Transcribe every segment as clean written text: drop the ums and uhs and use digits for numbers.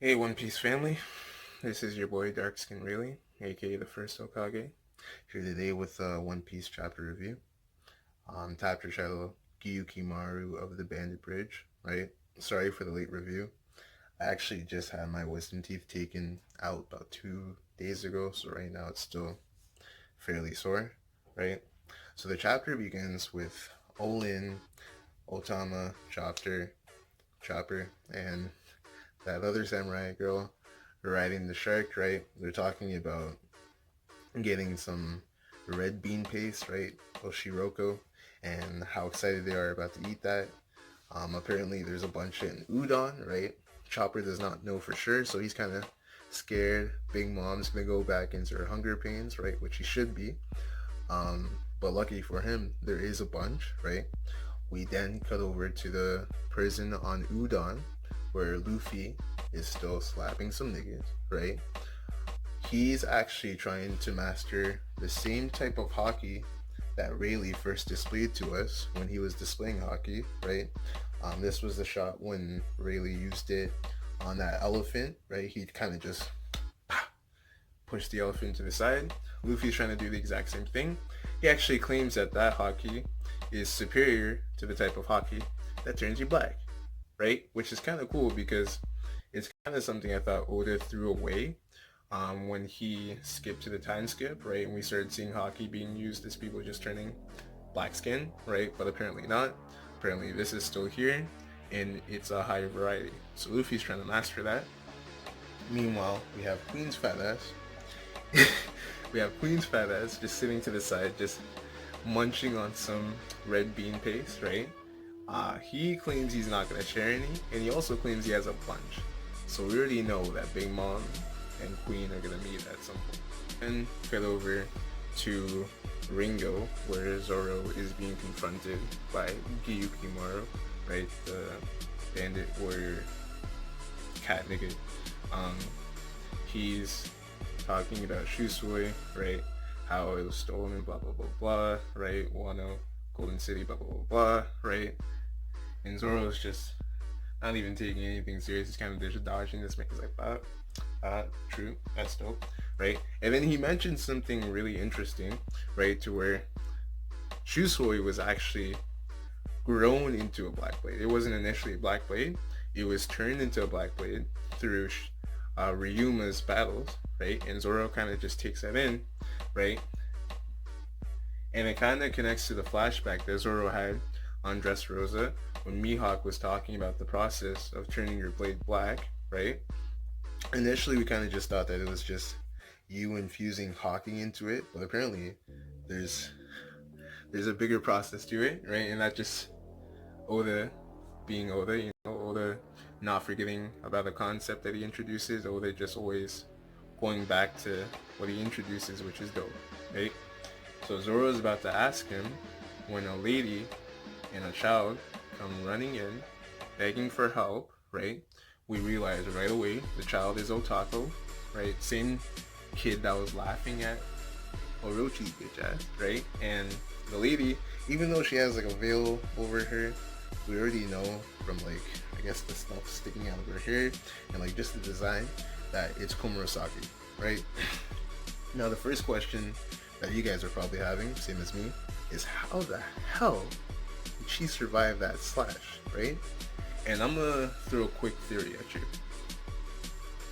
Hey One Piece family, this is your boy Darkskin Really, aka the first Hokage, here today with a One Piece chapter review. Chapter title, Gyukimaru of the Bandit Bridge, right? Sorry for the late review. I actually just had my wisdom teeth taken out about 2 days ago, so right now it's still fairly sore, right? So the chapter begins with Olin, Otama, Chopper, and that other samurai girl riding the shark, right? They're talking about getting some red bean paste, right? Oshiroko, and how excited they are about to eat that. Apparently, there's a bunch in udon, right? Chopper does not know for sure, so he's kind of scared. Big Mom's gonna go back into her hunger pains, right? Which he should be. But lucky for him, there is a bunch, right? We then cut over to the prison on Udon, where Luffy is still slapping some niggas, right? He's actually trying to master the same type of HAKI that Rayleigh first displayed to us when he was displaying HAKI, right? This was the shot when Rayleigh used it on that elephant, right? He kind of just pushed the elephant to the side. Luffy's trying to do the exact same thing. He actually claims that HAKI is superior to the type of HAKI that turns you black, right? Which is kind of cool because it's kind of something I thought Oda threw away when he skipped to the time skip, right? And we started seeing HAKI being used as people just turning black skin, right? But apparently not. Apparently this is still here, and it's a higher variety. So Luffy's trying to master that. Meanwhile, we have Queen's fat ass. We have Queen's fat ass just sitting to the side, just munching on some red bean paste, right? He claims he's not gonna share any, and he also claims he has a bunch. So we already know that Big Mom and Queen are gonna meet at some point. And cut over to Ringo, where Zoro is being confronted by Gyukimaru, right? The bandit warrior cat nigga. He's talking about Shusui, right? How it was stolen, blah blah blah blah, right? Wano, Golden City, blah blah blah blah, right? And Zoro's just not even taking anything serious. He's kind of just dodging this. He's like, true, that's dope, right? And then he mentioned something really interesting, right? To where Shusui was actually grown into a black blade. It wasn't initially a black blade. It was turned into a black blade through Ryuma's battles, right? And Zoro kind of just takes that in, right? And it kind of connects to the flashback that Zoro had on Dressrosa when Mihawk was talking about the process of turning your blade black, right? Initially, we kind of just thought that it was just you infusing HAKI into it, but apparently there's a bigger process to it, right? And that just Oda being Oda, Oda not forgetting about the concept that he introduces, Oda just always going back to what he introduces, which is dope, right? So Zoro is about to ask him when a lady and a child come running in, begging for help, right? We realize right away the child is Otako, right? Same kid that was laughing at Orochi's bitch ass, right? And the lady, even though she has like a veil over her, we already know from like, I guess the stuff sticking out of her hair and like just the design that it's Komurasaki, right? Now the first question that you guys are probably having, same as me, is how the hell did she survive that slash, right? And I'm gonna throw a quick theory at you.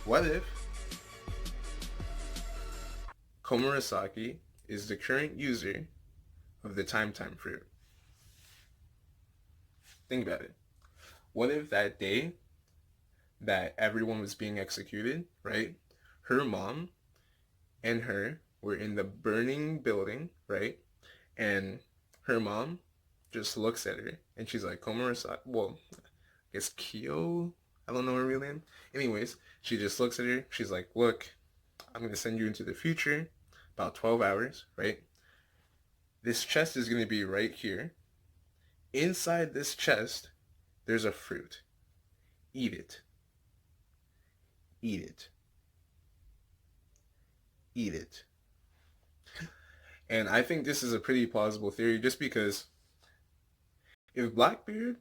What if Komurasaki is the current user of the Time fruit? Think about it. What if that day that everyone was being executed, right? Her mom and her were in the burning building, right? And her mom just looks at her and she's like, Komurasaki, well, I guess Kyo, I don't know her real name. Anyways, she just looks at her. She's like, look, I'm going to send you into the future, about 12 hours, right? This chest is going to be right here. Inside this chest, there's a fruit. Eat it. Eat it. Eat it. And I think this is a pretty plausible theory just because if Blackbeard,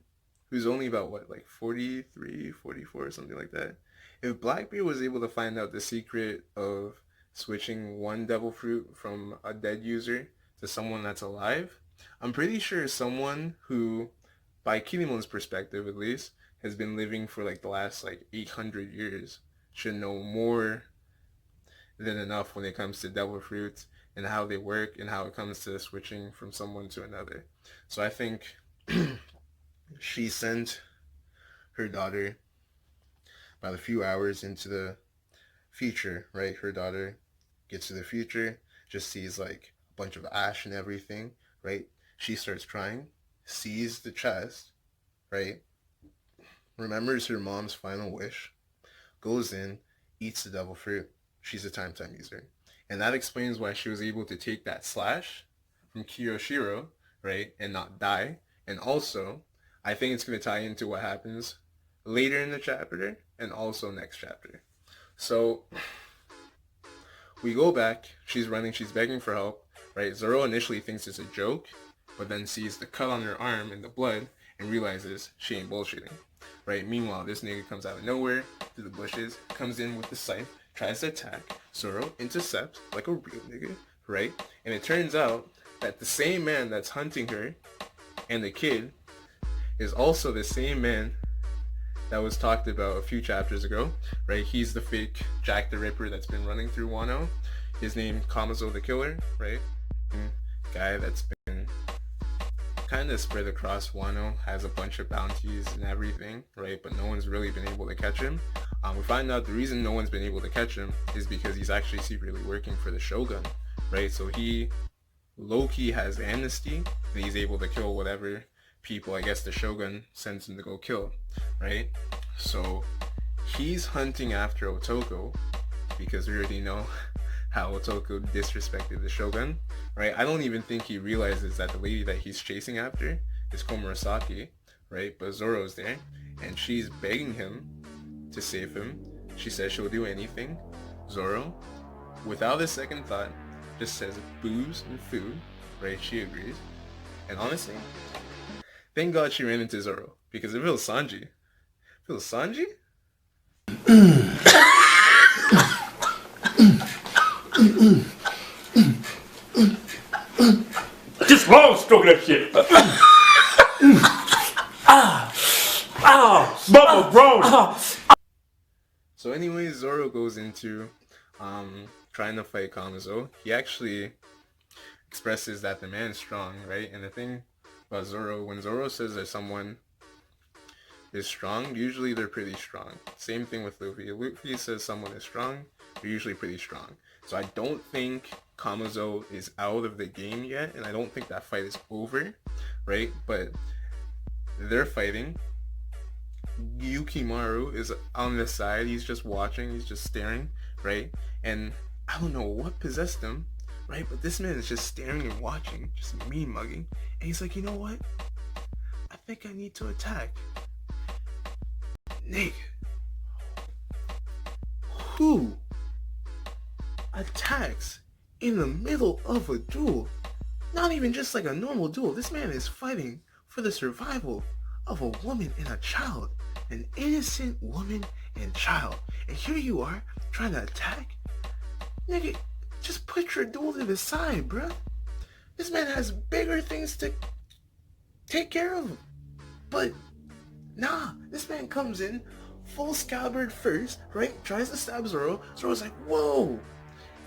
who's only about what, like 43, 44 or something like that, If Blackbeard was able to find out the secret of switching one devil fruit from a dead user to someone that's alive, I'm pretty sure someone who, by Kilimon's perspective at least, has been living for like the last like 800 years should know more than enough when it comes to devil fruits and how they work and how it comes to switching from someone to another. So I think she sent her daughter about a few hours into the future, right? Her daughter gets to the future, just sees like a bunch of ash and everything, right? She starts crying, sees the chest, right? Remembers her mom's final wish, goes in, eats the devil fruit. She's a time user. And that explains why she was able to take that slash from Kiyoshiro, right, and not die. And also, I think it's going to tie into what happens later in the chapter and also next chapter. So we go back. She's running. She's begging for help, right? Zoro initially thinks it's a joke, but then sees the cut on her arm and the blood and realizes she ain't bullshitting, right? Meanwhile, this nigga comes out of nowhere through the bushes, comes in with the scythe, tries to attack. Zoro intercepts like a real nigga, right? And it turns out that the same man that's hunting her and the kid is also the same man that was talked about a few chapters ago, right? He's the fake Jack the Ripper that's been running through Wano. His name, Kamazo the Killer, right? Guy that's been kind of spread across Wano, has a bunch of bounties and everything, right? But no one's really been able to catch him. We find out the reason no one's been able to catch him is because he's actually secretly working for the Shogun, right? So he low-key has amnesty, and he's able to kill whatever people, I guess, the Shogun sends him to go kill, right? So he's hunting after Otoko, because we already know how Otoko disrespected the Shogun, right? I don't even think he realizes that the lady that he's chasing after is Komurasaki, right? But Zoro's there, and she's begging him to save him. She says she'll do anything. Zoro, without a second thought, just says booze and food, right? She agrees. And honestly, thank God she ran into Zoro, because if it was Sanji, just long stroke that shit. Bubba grown. So anyways, Zoro goes into trying to fight Kamazo. He actually expresses that the man's strong, right? And the thing about Zoro, when Zoro says that someone is strong, usually they're pretty strong. Same thing with Luffy. If Luffy says someone is strong, they're usually pretty strong. So I don't think Kamazo is out of the game yet, and I don't think that fight is over, right? But they're fighting. Yukimaru is on the side. He's just watching. He's just staring, right? And I don't know what possessed him, right? But this man is just staring and watching, just mean mugging. And he's like, you know what? I think I need to attack. Nigga. Who attacks in the middle of a duel? Not even just like a normal duel. This man is fighting for the survival of a woman and a child. An innocent woman and child. And here you are, trying to attack? Nigga, just put your duel to the side, bruh. This man has bigger things to take care of. But, nah, this man comes in, full scabbard first, right? Tries to stab Zoro. Zoro's like, whoa!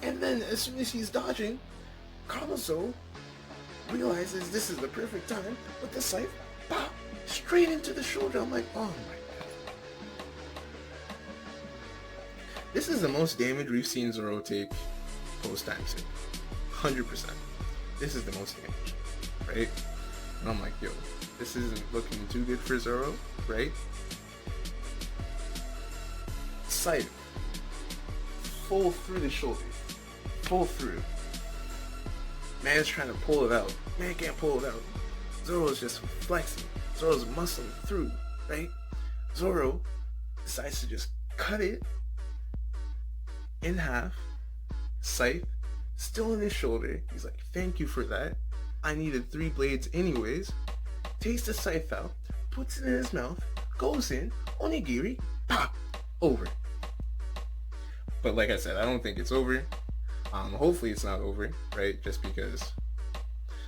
And then, as soon as he's dodging, Kamazo realizes this is the perfect time with the scythe, pop, straight into the shoulder. I'm like, oh my god. This is the most damage we've seen Zoro take post-time skip. 100%. This is the most damage, right? And I'm like, yo, this isn't looking too good for Zoro, right? Scythe. Full through the shoulder. Full through. Man's trying to pull it out. Man can't pull it out. Zoro's just flexing. Zoro's muscling through, right? Zoro decides to just cut it in half. Scythe still in his shoulder. He's like, thank you for that. I needed 3 blades anyways. Takes the scythe out, puts it in his mouth, goes in, onigiri, pop, over. But like I said, I don't think it's over. Hopefully it's not over, right? Just because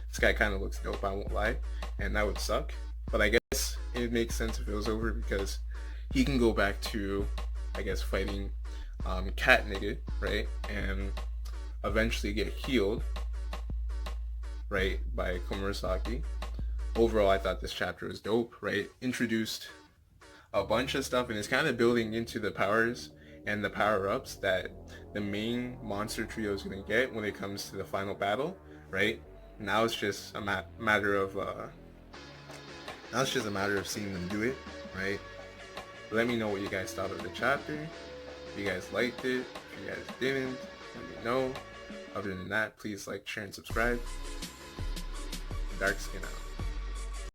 this guy kind of looks dope, I won't lie, and that would suck. But I guess it makes sense if it was over because he can go back to, I guess, fighting Cat Nigga, right? And eventually get healed, right, by Komurasaki. Overall, I thought this chapter was dope, right? Introduced a bunch of stuff and it's kind of building into the powers and the power-ups that the main monster trio is going to get when it comes to the final battle, right? Now it's just a matter of seeing them do it, right? Let me know what you guys thought of the chapter. If you guys liked it, if you guys didn't, let me know. Other than that, please like, share, and subscribe. Dark Skin out.